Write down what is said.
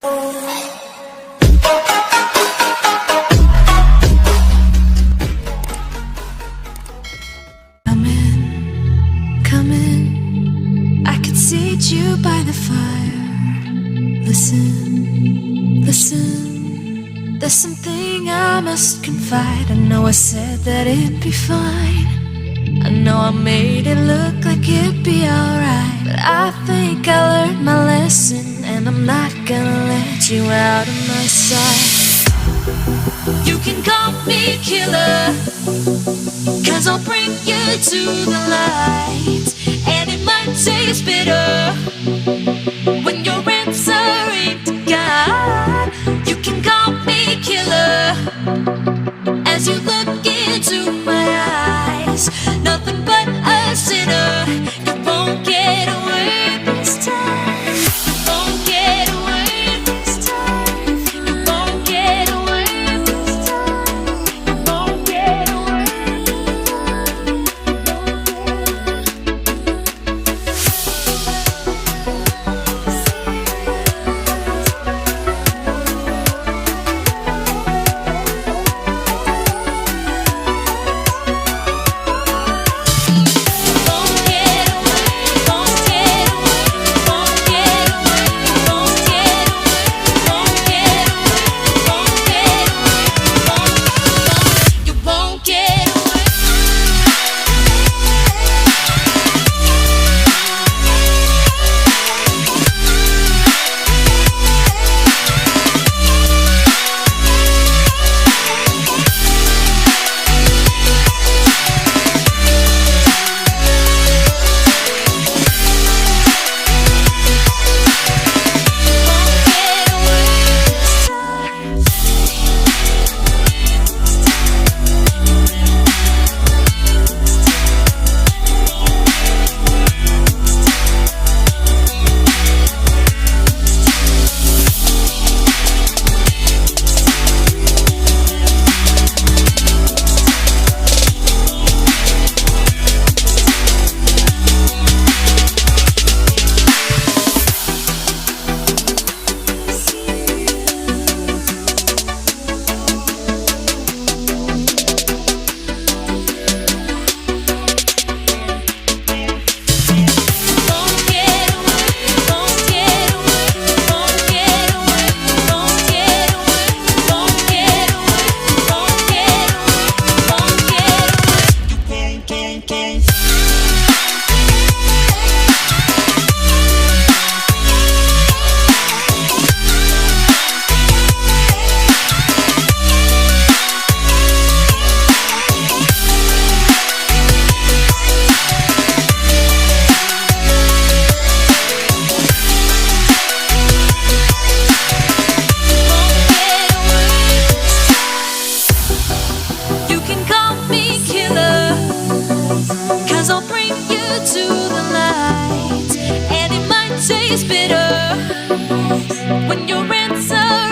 Come in, I could seat you by the fire. Listen, there's something I must confide. I know I said that it'd be fine. I know I made it look like it'd be alright, but I think I learned my lesson, and I'm not gonna let you out of my sight. You can call me killer, 'cause I'll bring you to the light. And it might taste bitter when your answer ain't to God. You can call me killer as you look into my eyes. Nothing but a sinner. You won't get away this time. You won't get away this time. You won't get away this time. You won't get away. Taste bitter when your answer